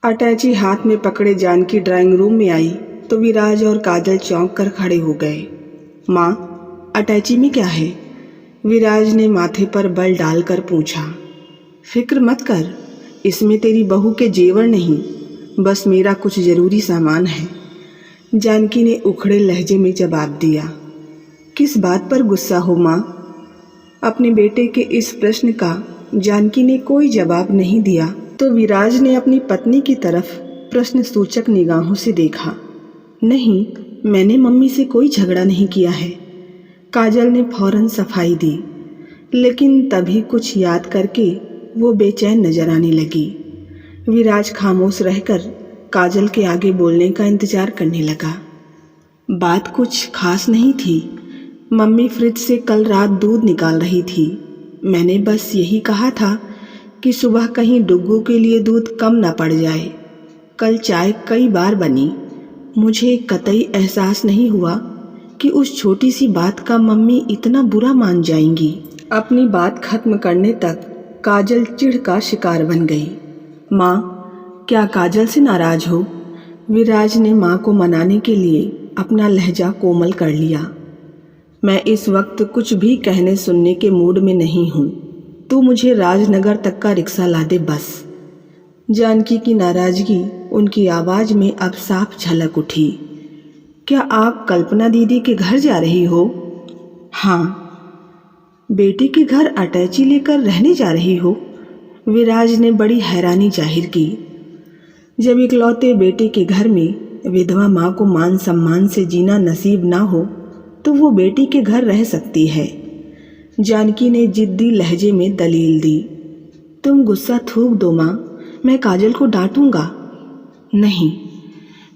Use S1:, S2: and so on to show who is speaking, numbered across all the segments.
S1: अटैची हाथ में पकड़े जानकी ड्राइंग रूम में आई तो विराज और काजल चौंक कर खड़े हो गए। माँ, अटैची में क्या है? विराज ने माथे पर बल डालकर पूछा। फिक्र मत कर, इसमें तेरी बहू के जेवर नहीं, बस मेरा कुछ ज़रूरी सामान है। जानकी ने उखड़े लहजे में जवाब दिया। किस बात पर गुस्सा हो माँ? अपने बेटे के इस प्रश्न का जानकी ने कोई जवाब नहीं दिया तो विराज ने अपनी पत्नी की तरफ प्रश्न सूचक निगाहों से देखा। नहीं, मैंने मम्मी से कोई झगड़ा नहीं किया है, काजल ने फौरन सफाई दी, लेकिन तभी कुछ याद करके वो बेचैन नजर आने लगी। विराज खामोश रहकर काजल के आगे बोलने का इंतजार करने लगा। बात कुछ खास नहीं थी। मम्मी फ्रिज से कल रात दूध निकाल रही थी। मैंने बस यही कहा था कि सुबह कहीं डुग्गू के लिए दूध कम ना पड़ जाए। कल चाय कई बार बनी। मुझे कतई एहसास नहीं हुआ कि उस छोटी सी बात का मम्मी इतना बुरा मान जाएंगी। अपनी बात खत्म करने तक काजल चिढ़ का शिकार बन गई। माँ, क्या काजल से नाराज हो? विराज ने माँ को मनाने के लिए अपना लहजा कोमल कर लिया। मैं इस वक्त कुछ भी कहने सुनने के मूड में नहीं हूँ। तू मुझे राजनगर तक का रिक्शा ला दे बस। जानकी की नाराजगी उनकी आवाज़ में अब साफ झलक उठी। क्या आप कल्पना दीदी के घर जा रही हो? हाँ। बेटी के घर अटैची लेकर रहने जा रही हो? विराज ने बड़ी हैरानी जाहिर की। जब इकलौते बेटे के घर में विधवा माँ को मान सम्मान से जीना नसीब ना हो तो वो बेटी के घर रह सकती है। जानकी ने जिद्दी लहजे में दलील दी। तुम गुस्सा थूक दो माँ, मैं काजल को डांटूंगा। नहीं,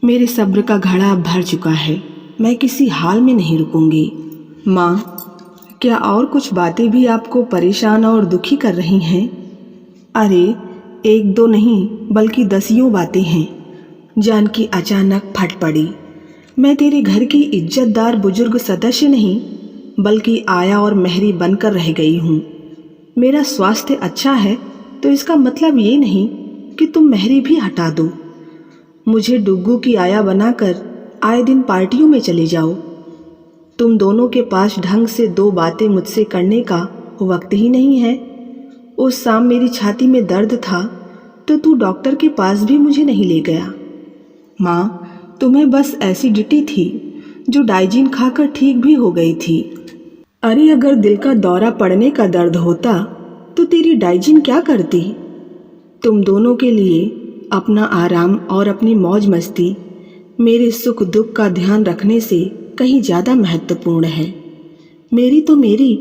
S1: मेरे सब्र का घड़ा अब भर चुका है, मैं किसी हाल में नहीं रुकूंगी। माँ, क्या और कुछ बातें भी आपको परेशान और दुखी कर रही हैं? अरे, एक दो नहीं बल्कि दसियों बातें हैं। जानकी अचानक फट पड़ी। मैं तेरे घर की इज्जतदार बुजुर्ग सदस्य नहीं बल्कि आया और मेहरी बनकर रह गई हूँ। मेरा स्वास्थ्य अच्छा है तो इसका मतलब ये नहीं कि तुम मेहरी भी हटा दो। मुझे डुग्गू की आया बनाकर आए दिन पार्टियों में चले जाओ। तुम दोनों के पास ढंग से दो बातें मुझसे करने का वक्त ही नहीं है। उस शाम मेरी छाती में दर्द था तो तू डॉक्टर के पास भी मुझे नहीं ले गया। माँ, तुम्हें बस एसिडिटी थी जो डाइजीन खाकर ठीक भी हो गई थी। अरे, अगर दिल का दौरा पड़ने का दर्द होता तो तेरी डाइजीन क्या करती? तुम दोनों के लिए अपना आराम और अपनी मौज मस्ती मेरे सुख दुख का ध्यान रखने से कहीं ज़्यादा महत्वपूर्ण है। मेरी तो मेरी,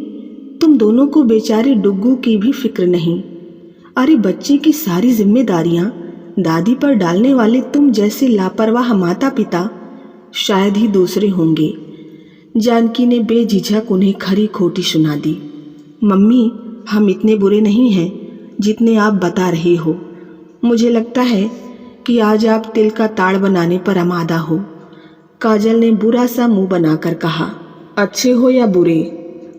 S1: तुम दोनों को बेचारे डुग्गू की भी फिक्र नहीं। अरे, बच्चे की सारी जिम्मेदारियां दादी पर डालने वाले तुम जैसे लापरवाह माता पिता शायद ही दूसरे होंगे। जानकी ने बेझिझक उन्हें खरी खोटी सुना दी। मम्मी, हम इतने बुरे नहीं हैं जितने आप बता रही हो। मुझे लगता है कि आज आप तिल का ताड़ बनाने पर आमादा हो। काजल ने बुरा सा मुंह बनाकर कहा। अच्छे हो या बुरे,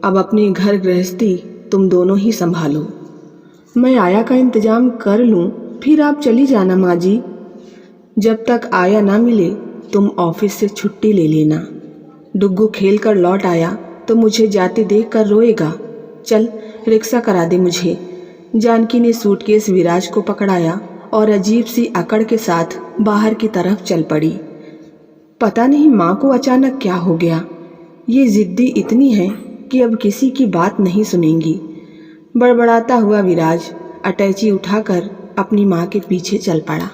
S1: अब अपने घर गृहस्थी तुम दोनों ही संभालो। मैं आया का इंतजाम कर लूँ, फिर आप चली जाना माँ जी। जब तक आया ना मिले तुम ऑफिस से छुट्टी ले लेना। डुग्गू खेल कर लौट आया तो मुझे जाते देख कर रोएगा। चल, रिक्शा करा दे मुझे। जानकी ने सूटकेस विराज को पकड़ाया और अजीब सी अकड़ के साथ बाहर की तरफ चल पड़ी। पता नहीं माँ को अचानक क्या हो गया, ये जिद्दी इतनी है कि अब किसी की बात नहीं सुनेंगी। बड़बड़ाता हुआ विराज अटैची उठाकर अपनी माँ के पीछे चल पड़ा।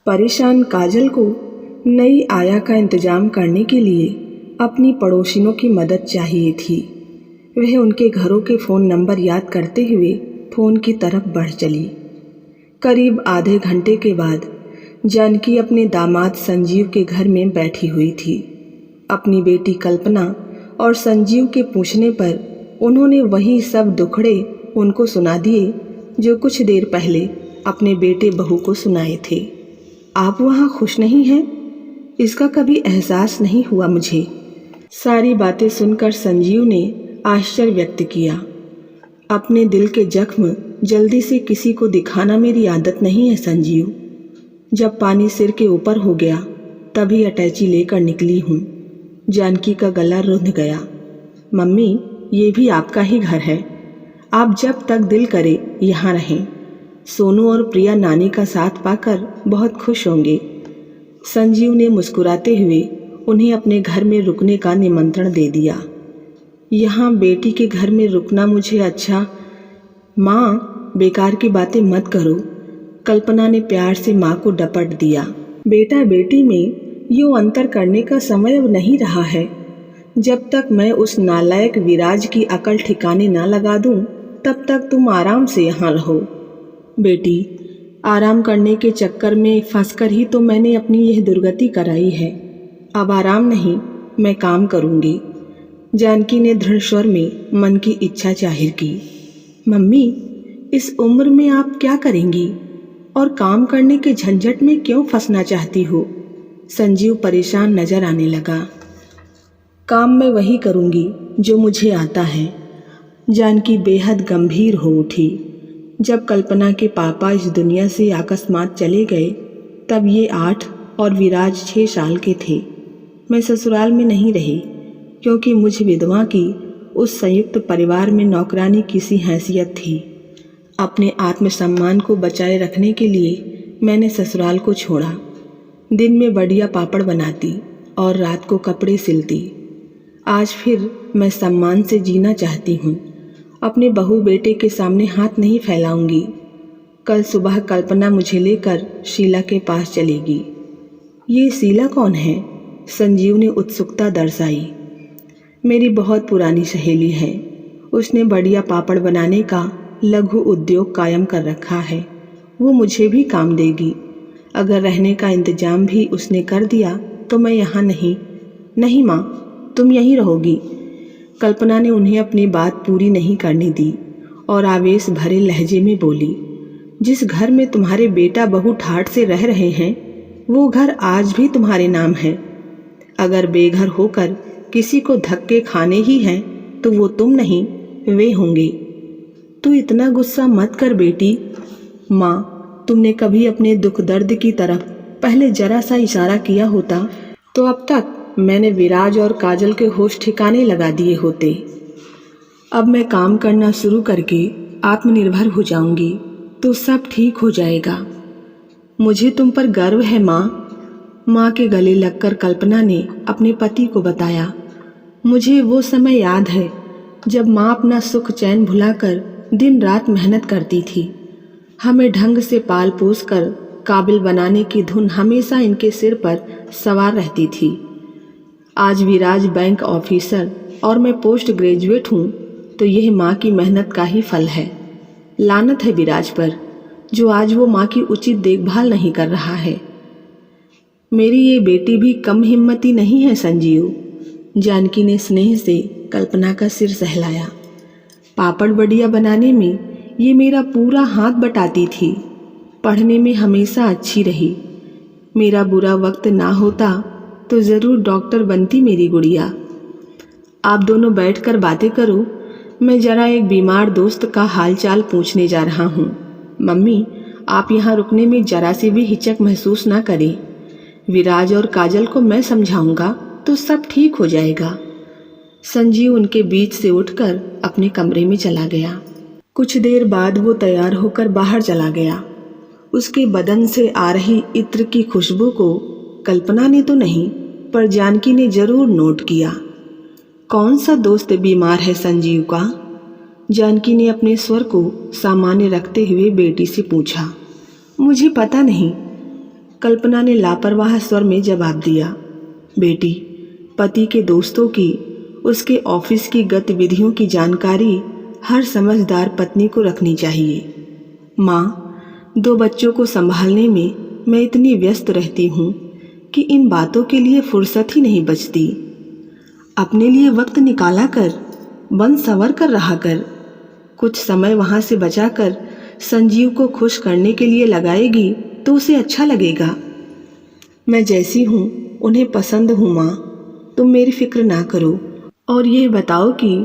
S1: परेशान काजल को नई आया का इंतजाम करने के लिए अपनी पड़ोसिनों की मदद चाहिए थी। वह उनके घरों के फ़ोन नंबर याद करते हुए फ़ोन की तरफ बढ़ चली। करीब आधे घंटे के बाद जानकी अपने दामाद संजीव के घर में बैठी हुई थी। अपनी बेटी कल्पना और संजीव के पूछने पर उन्होंने वही सब दुखड़े उनको सुना दिए जो कुछ देर पहले अपने बेटे बहू को सुनाए थे। आप वहाँ खुश नहीं हैं? इसका कभी एहसास नहीं हुआ मुझे। सारी बातें सुनकर संजीव ने आश्चर्य व्यक्त किया। अपने दिल के जख्म जल्दी से किसी को दिखाना मेरी आदत नहीं है संजीव। जब पानी सिर के ऊपर हो गया तभी अटैची लेकर निकली हूँ। जानकी का गला रुंध गया। मम्मी, ये भी आपका ही घर है, आप जब तक दिल करे यहाँ रहें। सोनू और प्रिया नानी का साथ पाकर बहुत खुश होंगे। संजीव ने मुस्कुराते हुए उन्हें अपने घर में रुकने का निमंत्रण दे दिया। यहाँ बेटी के घर में रुकना मुझे अच्छा। माँ, बेकार की बातें मत करो, कल्पना ने प्यार से माँ को डपट दिया। बेटा बेटी में यूँ अंतर करने का समय अब नहीं रहा है। जब तक मैं उस नालायक विराज की अकल ठिकाने ना लगा दूँ तब तक तुम आराम से यहाँ रहो। बेटी, आराम करने के चक्कर में फंसकर ही तो मैंने अपनी यह दुर्गति कराई है। अब आराम नहीं, मैं काम करूँगी। जानकी ने दृढ़ स्वर में मन की इच्छा जाहिर की। मम्मी, इस उम्र में आप क्या करेंगी और काम करने के झंझट में क्यों फंसना चाहती हो? संजीव परेशान नजर आने लगा। काम मैं वही करूँगी जो मुझे आता है। जानकी बेहद गंभीर हो उठी। जब कल्पना के पापा इस दुनिया से अकस्मात चले गए तब ये 8 और विराज 6 साल के थे। मैं ससुराल में नहीं रही क्योंकि मुझ विधवा की उस संयुक्त परिवार में नौकरानी की सी हैसियत थी। अपने आत्मसम्मान को बचाए रखने के लिए मैंने ससुराल को छोड़ा। दिन में बढ़िया पापड़ बनाती और रात को कपड़े सिलती। आज फिर मैं सम्मान से जीना चाहती हूँ। अपने बहू बेटे के सामने हाथ नहीं फैलाऊंगी। कल सुबह कल्पना मुझे लेकर शीला के पास चलेगी। ये शीला कौन है? संजीव ने उत्सुकता दर्शाई। मेरी बहुत पुरानी सहेली है। उसने बढ़िया पापड़ बनाने का लघु उद्योग कायम कर रखा है। वो मुझे भी काम देगी। अगर रहने का इंतजाम भी उसने कर दिया तो मैं यहाँ नहीं। नहीं माँ, तुम यहीं रहोगी। कल्पना ने उन्हें अपनी बात पूरी नहीं करने दी और आवेश भरे लहजे में बोली, जिस घर में तुम्हारे बेटा बहू ठाठ से रह रहे हैं वो घर आज भी तुम्हारे नाम है। अगर बेघर होकर किसी को धक्के खाने ही हैं तो वो तुम नहीं, वे होंगे। तू इतना गुस्सा मत कर बेटी। माँ, तुमने कभी अपने दुख दर्द की तरफ पहले जरा सा इशारा किया होता तो अब तक मैंने विराज और काजल के होश ठिकाने लगा दिए होते। अब मैं काम करना शुरू करके आत्मनिर्भर हो जाऊंगी तो सब ठीक हो जाएगा। मुझे तुम पर गर्व है माँ। माँ के गले लगकर कल्पना ने अपने पति को बताया। मुझे वो समय याद है जब माँ अपना सुख चैन भुलाकर दिन रात मेहनत करती थी। हमें ढंग से पाल पोस कर काबिल बनाने की धुन हमेशा इनके सिर पर सवार रहती थी। आज विराज बैंक ऑफिसर और मैं पोस्ट ग्रेजुएट हूँ तो यह माँ की मेहनत का ही फल है। लानत है विराज पर जो आज वो माँ की उचित देखभाल नहीं कर रहा है। मेरी ये बेटी भी कम हिम्मती नहीं है संजीव। जानकी ने स्नेह से कल्पना का सिर सहलाया। पापड़ बढ़िया बनाने में ये मेरा पूरा हाथ बटाती थी। पढ़ने में हमेशा अच्छी रही। मेरा बुरा वक्त ना होता तो ज़रूर डॉक्टर बनती मेरी गुड़िया। आप दोनों बैठकर बातें करो, मैं ज़रा एक बीमार दोस्त का हालचाल पूछने जा रहा हूँ। मम्मी, आप यहाँ रुकने में ज़रा सी भी हिचक महसूस ना करें। विराज और काजल को मैं समझाऊंगा तो सब ठीक हो जाएगा। संजीव उनके बीच से उठकर अपने कमरे में चला गया। कुछ देर बाद वो तैयार होकर बाहर चला गया। उसके बदन से आ रही इत्र की खुशबू को कल्पना ने तो नहीं पर जानकी ने जरूर नोट किया। कौन सा दोस्त बीमार है संजीव का? जानकी ने अपने स्वर को सामान्य रखते हुए बेटी से पूछा। मुझे पता नहीं, कल्पना ने लापरवाह स्वर में जवाब दिया। बेटी, पति के दोस्तों की, उसके ऑफिस की गतिविधियों की जानकारी हर समझदार पत्नी को रखनी चाहिए। माँ, 2 बच्चों को संभालने में मैं इतनी व्यस्त रहती हूँ कि इन बातों के लिए फुर्सत ही नहीं बचती। अपने लिए वक्त निकाला कर, बन सवर कर रहा कर। कुछ समय वहाँ से बचाकर संजीव को खुश करने के लिए लगाएगी तो उसे अच्छा लगेगा। मैं जैसी हूँ उन्हें पसंद हूँ माँ, तुम मेरी फिक्र ना करो। और ये बताओ कि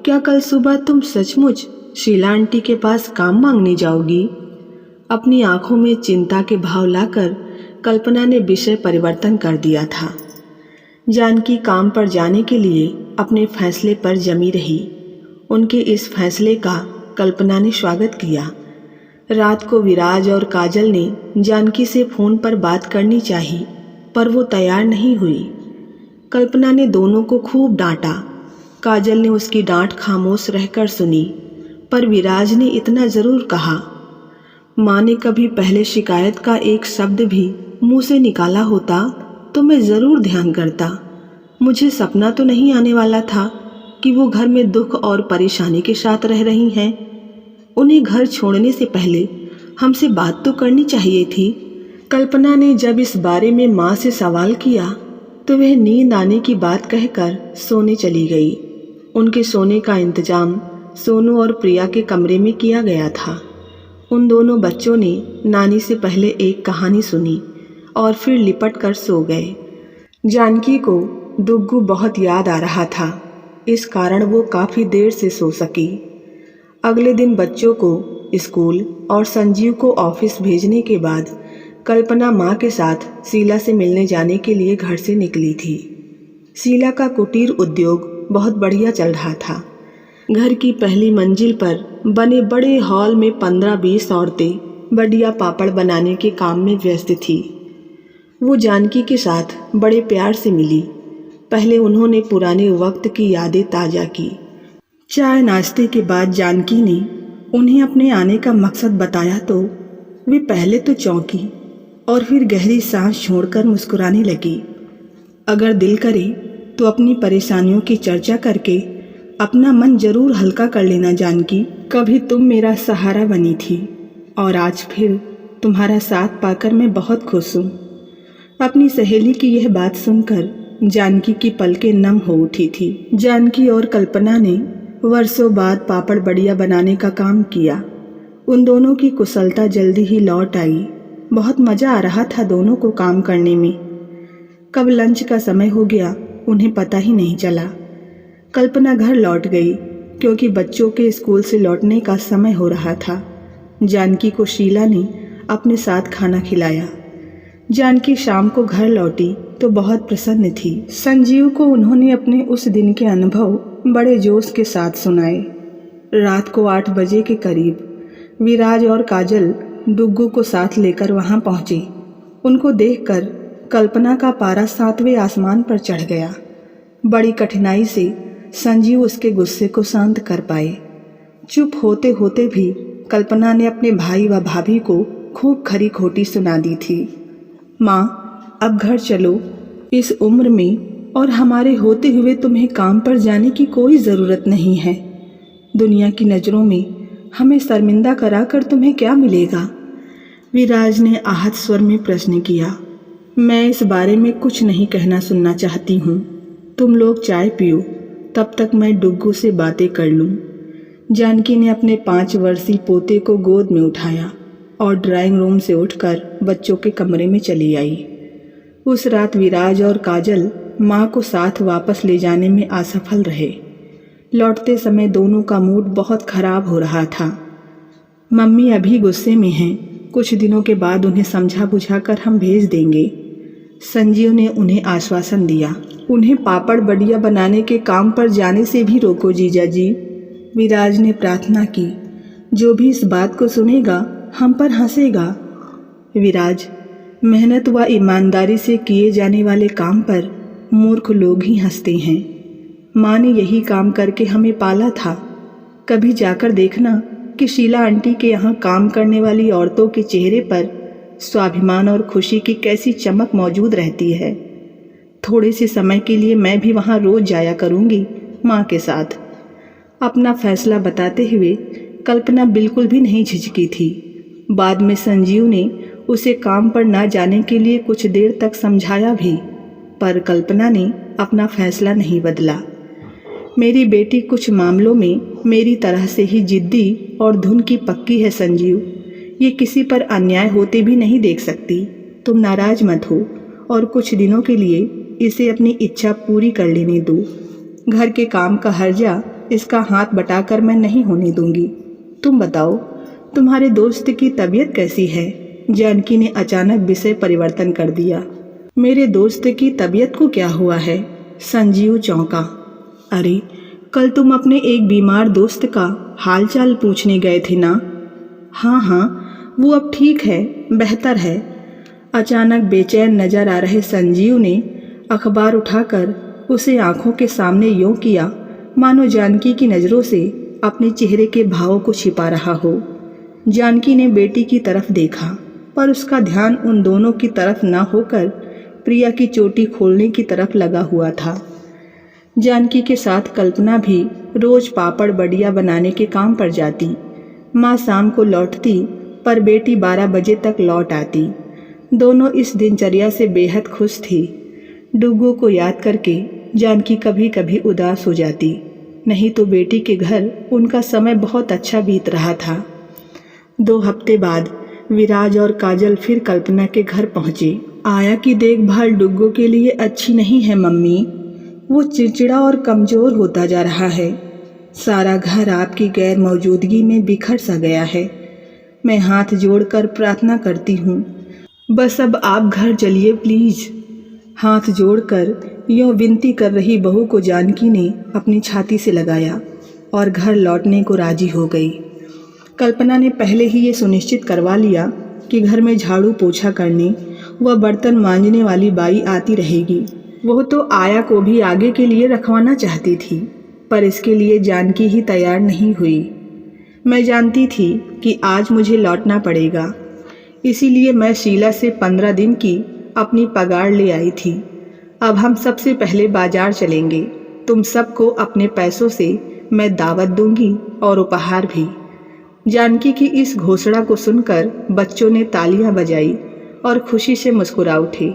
S1: क्या कल सुबह तुम सचमुच शीला आंटी के पास काम मांगने जाओगी? अपनी आंखों में चिंता के भाव लाकर कल्पना ने विषय परिवर्तन कर दिया था। जानकी काम पर जाने के लिए अपने फैसले पर जमी रही। उनके इस फैसले का कल्पना ने स्वागत किया। रात को विराज और काजल ने जानकी से फ़ोन पर बात करनी चाहिए, पर वो तैयार नहीं हुई। कल्पना ने दोनों को खूब डांटा। काजल ने उसकी डांट खामोश रहकर सुनी, पर विराज ने इतना ज़रूर कहा। माँ ने कभी पहले शिकायत का एक शब्द भी मुंह से निकाला होता तो मैं ज़रूर ध्यान करता। मुझे सपना तो नहीं आने वाला था कि वो घर में दुख और परेशानी के साथ रह रही हैं। उन्हें घर छोड़ने से पहले हमसे बात तो करनी चाहिए थी। कल्पना ने जब इस बारे में माँ से सवाल किया तो वह नींद आने की बात कहकर सोने चली गई। उनके सोने का इंतजाम सोनू और प्रिया के कमरे में किया गया था। उन दोनों बच्चों ने नानी से पहले एक कहानी सुनी और फिर लिपट कर सो गए। जानकी को डुग्गू बहुत याद आ रहा था, इस कारण वो काफ़ी देर से सो सकी। अगले दिन बच्चों को स्कूल और संजीव को ऑफिस भेजने के बाद कल्पना माँ के साथ शीला से मिलने जाने के लिए घर से निकली थी। शीला का कुटीर उद्योग बहुत बढ़िया चल रहा था। घर की पहली मंजिल पर बने बड़े हॉल में 15-20 औरतें बढ़िया पापड़ बनाने के काम में व्यस्त थी। वो जानकी के साथ बड़े प्यार से मिली। पहले उन्होंने पुराने वक्त की यादें ताज़ा की। चाय नाश्ते के बाद जानकी ने उन्हें अपने आने का मकसद बताया तो वे पहले तो चौंकी और फिर गहरी सांस छोड़कर मुस्कुराने लगी। अगर दिल करे तो अपनी परेशानियों की चर्चा करके अपना मन जरूर हल्का कर लेना जानकी। कभी तुम मेरा सहारा बनी थी और आज फिर तुम्हारा साथ पाकर मैं बहुत खुश हूँ। अपनी सहेली की यह बात सुनकर जानकी की पलकें नम हो उठी थी। जानकी और कल्पना ने वर्षों बाद पापड़ बढ़िया बनाने का काम किया। उन दोनों की कुशलता जल्दी ही लौट आई। बहुत मज़ा आ रहा था दोनों को काम करने में। कब लंच का समय हो गया उन्हें पता ही नहीं चला। कल्पना घर लौट गई क्योंकि बच्चों के स्कूल से लौटने का समय हो रहा था। जानकी को शीला ने अपने साथ खाना खिलाया। जानकी शाम को घर लौटी तो बहुत प्रसन्न थी। संजीव को उन्होंने अपने उस दिन के अनुभव बड़े जोश के साथ सुनाए। रात को 8 बजे के करीब विराज और काजल डुग्गू को साथ लेकर वहां पहुंचे। उनको देखकर कल्पना का पारा 7वें आसमान पर चढ़ गया। बड़ी कठिनाई से संजीव उसके गुस्से को शांत कर पाए। चुप होते होते भी कल्पना ने अपने भाई व भाभी को खूब खरी खोटी सुना दी थी। माँ, अब घर चलो। इस उम्र में और हमारे होते हुए तुम्हें काम पर जाने की कोई ज़रूरत नहीं है। दुनिया की नज़रों में हमें शर्मिंदा कराकर तुम्हें क्या मिलेगा? विराज ने आहत स्वर में प्रश्न किया। मैं इस बारे में कुछ नहीं कहना सुनना चाहती हूँ। तुम लोग चाय पियो, तब तक मैं डुग्गू से बातें कर लूँ। जानकी ने अपने 5 वर्षीय पोते को गोद में उठाया और ड्राइंग रूम से उठकर बच्चों के कमरे में चली आई। उस रात विराज और काजल माँ को साथ वापस ले जाने में असफल रहे। लौटते समय दोनों का मूड बहुत खराब हो रहा था। मम्मी अभी गुस्से में हैं, कुछ दिनों के बाद उन्हें समझा बुझाकर हम भेज देंगे। संजीव ने उन्हें आश्वासन दिया। उन्हें पापड़ बढ़िया बनाने के काम पर जाने से भी रोको जीजा जी, विराज ने प्रार्थना की। जो भी इस बात को सुनेगा हम पर हंसेगा। विराज, मेहनत व ईमानदारी से किए जाने वाले काम पर मूर्ख लोग ही हंसते हैं। माँ ने यही काम करके हमें पाला था। कभी जाकर देखना कि शीला आंटी के यहाँ काम करने वाली औरतों के चेहरे पर स्वाभिमान और खुशी की कैसी चमक मौजूद रहती है। थोड़े से समय के लिए मैं भी वहाँ रोज जाया करूँगी माँ के साथ। अपना फैसला बताते हुए कल्पना बिल्कुल भी नहीं झिझकी थी। बाद में संजीव ने उसे काम पर ना जाने के लिए कुछ देर तक समझाया भी, पर कल्पना ने अपना फैसला नहीं बदला। मेरी बेटी कुछ मामलों में मेरी तरह से ही जिद्दी और धुन की पक्की है संजीव। ये किसी पर अन्याय होते भी नहीं देख सकती। तुम नाराज मत हो और कुछ दिनों के लिए इसे अपनी इच्छा पूरी कर लेने दो। घर के काम का हर्जा इसका हाथ बटाकर मैं नहीं होने दूंगी। तुम बताओ, तुम्हारे दोस्त की तबीयत कैसी है? जानकी ने अचानक विषय परिवर्तन कर दिया। मेरे दोस्त की तबीयत को क्या हुआ है? संजीव चौंका। अरे, कल तुम अपने एक बीमार दोस्त का हालचाल पूछने गए थे ना? हाँ हाँ, वो अब ठीक है, बेहतर है। अचानक बेचैन नजर आ रहे संजीव ने अखबार उठाकर उसे आंखों के सामने यूं किया मानो जानकी की नज़रों से अपने चेहरे के भावों को छिपा रहा हो। जानकी ने बेटी की तरफ देखा, पर उसका ध्यान उन दोनों की तरफ न होकर प्रिया की चोटी खोलने की तरफ लगा हुआ था। जानकी के साथ कल्पना भी रोज पापड़ बड़िया बनाने के काम पर जाती। माँ शाम को लौटती, पर बेटी 12 बजे तक लौट आती। दोनों इस दिनचर्या से बेहद खुश थी। डुग्गू को याद करके जानकी कभी कभी उदास हो जाती, नहीं तो बेटी के घर उनका समय बहुत अच्छा बीत रहा था। 2 हफ्ते बाद विराज और काजल फिर कल्पना के घर पहुँचे। आया की देखभाल डुग्गू के लिए अच्छी नहीं है मम्मी, वो चिड़चिड़ा और कमज़ोर होता जा रहा है। सारा घर आपकी गैर मौजूदगी में बिखर सा गया है। मैं हाथ जोड़कर प्रार्थना करती हूँ, बस अब आप घर चलिए प्लीज़। हाथ जोड़कर यूँ विनती कर रही बहू को जानकी ने अपनी छाती से लगाया और घर लौटने को राजी हो गई। कल्पना ने पहले ही ये सुनिश्चित करवा लिया कि घर में झाड़ू पोछा करने व बर्तन मांजने वाली बाई आती रहेगी। वह तो आया को भी आगे के लिए रखवाना चाहती थी, पर इसके लिए जानकी ही तैयार नहीं हुई। मैं जानती थी कि आज मुझे लौटना पड़ेगा, इसीलिए मैं शीला से 15 दिन की अपनी पगार ले आई थी। अब हम सबसे पहले बाजार चलेंगे। तुम सबको अपने पैसों से मैं दावत दूंगी और उपहार भी। जानकी की इस घोषणा को सुनकर बच्चों ने तालियां बजाई और खुशी से मुस्कुरा उठे।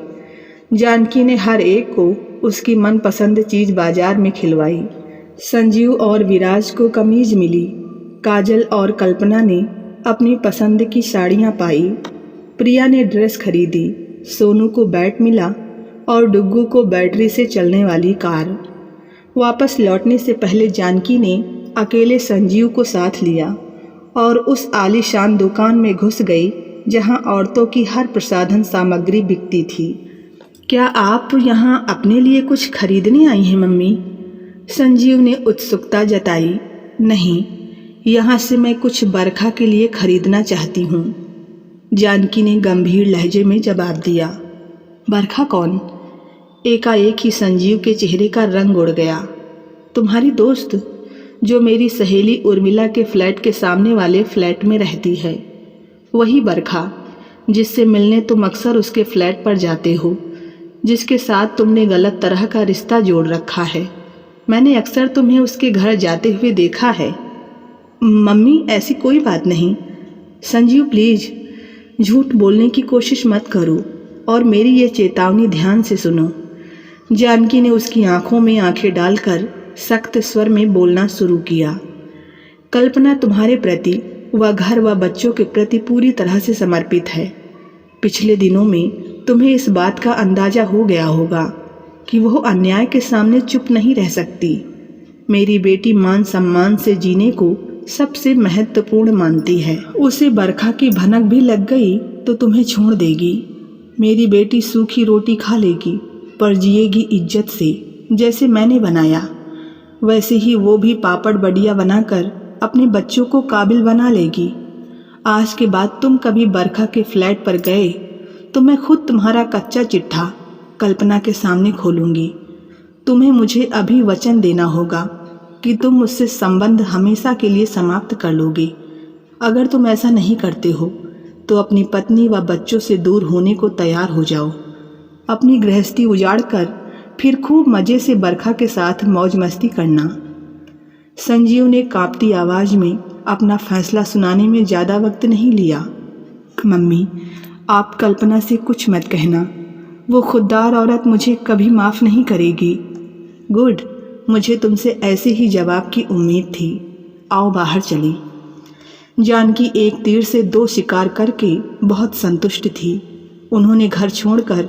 S1: जानकी ने हर एक को उसकी मनपसंद चीज़ बाजार में खिलवाई। संजीव और विराज को कमीज मिली। काजल और कल्पना ने अपनी पसंद की साड़ियाँ पाई। प्रिया ने ड्रेस खरीदी। सोनू को बैट मिला और डुग्गू को बैटरी से चलने वाली कार। वापस लौटने से पहले जानकी ने अकेले संजीव को साथ लिया और उस आलीशान दुकान में घुस गई जहां औरतों की हर प्रसाधन सामग्री बिकती थी। क्या आप यहाँ अपने लिए कुछ खरीदने आई हैं मम्मी? संजीव ने उत्सुकता जताई। नहीं, यहाँ से मैं कुछ बरखा के लिए खरीदना चाहती हूँ, जानकी ने गंभीर लहजे में जवाब दिया। बरखा कौन? एकाएक ही संजीव के चेहरे का रंग उड़ गया। तुम्हारी दोस्त, जो मेरी सहेली उर्मिला के फ्लैट के सामने वाले फ्लैट में रहती है, वही बरखा जिससे मिलने तुम अक्सर उसके फ्लैट पर जाते हो, जिसके साथ तुमने गलत तरह का रिश्ता जोड़ रखा है। मैंने अक्सर तुम्हें उसके घर जाते हुए देखा है। मम्मी, ऐसी कोई बात नहीं। संजीव प्लीज़, झूठ बोलने की कोशिश मत करो और मेरी ये चेतावनी ध्यान से सुनो। जानकी ने उसकी आंखों में आंखें डालकर सख्त स्वर में बोलना शुरू किया। कल्पना तुम्हारे प्रति व घर व बच्चों के प्रति पूरी तरह से समर्पित है। पिछले दिनों में तुम्हें इस बात का अंदाज़ा हो गया होगा कि वह अन्याय के सामने चुप नहीं रह सकती। मेरी बेटी मान सम्मान से जीने को सबसे महत्वपूर्ण मानती है। उसे बरखा की भनक भी लग गई तो तुम्हें छोड़ देगी। मेरी बेटी सूखी रोटी खा लेगी, पर जिएगी इज्जत से। जैसे मैंने बनाया, वैसे ही वो भी पापड़ बड़िया बनाकर अपने बच्चों को काबिल बना लेगी। आज के बाद तुम कभी बरखा के फ्लैट पर गए तो मैं खुद तुम्हारा कच्चा चिट्ठा कल्पना के सामने खोलूँगी। तुम्हें मुझे अभी वचन देना होगा कि तुम मुझसे संबंध हमेशा के लिए समाप्त कर लोगे। अगर तुम ऐसा नहीं करते हो तो अपनी पत्नी व बच्चों से दूर होने को तैयार हो जाओ। अपनी गृहस्थी उजाड़ कर फिर खूब मज़े से बरखा के साथ मौज मस्ती करना। संजीव ने कांपती आवाज़ में अपना फैसला सुनाने में ज़्यादा वक्त नहीं लिया। मम्मी, आप कल्पना से कुछ मत कहना। वो खुददार औरत मुझे कभी माफ़ नहीं करेगी। गुड, मुझे तुमसे ऐसे ही जवाब की उम्मीद थी। आओ बाहर चली। जानकी एक तीर से 2 शिकार करके बहुत संतुष्ट थी। उन्होंने घर छोड़कर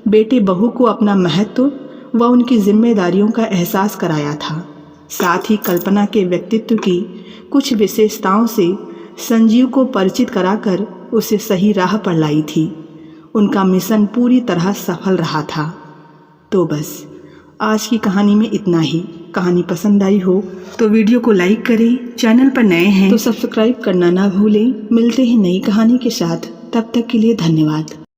S1: बेटे बहू को अपना महत्व व उनकी जिम्मेदारियों का एहसास कराया था। साथ ही कल्पना के व्यक्तित्व की कुछ विशेषताओं से संजीव को परिचित कराकर उसे सही राह पर लाई थी। उनका मिशन पूरी तरह सफल रहा था। तो बस आज की कहानी में इतना ही। कहानी पसंद आई हो तो वीडियो को लाइक करें, चैनल पर नए हैं तो सब्सक्राइब करना ना भूलें। मिलते हैं नई कहानी के साथ, तब तक के लिए धन्यवाद।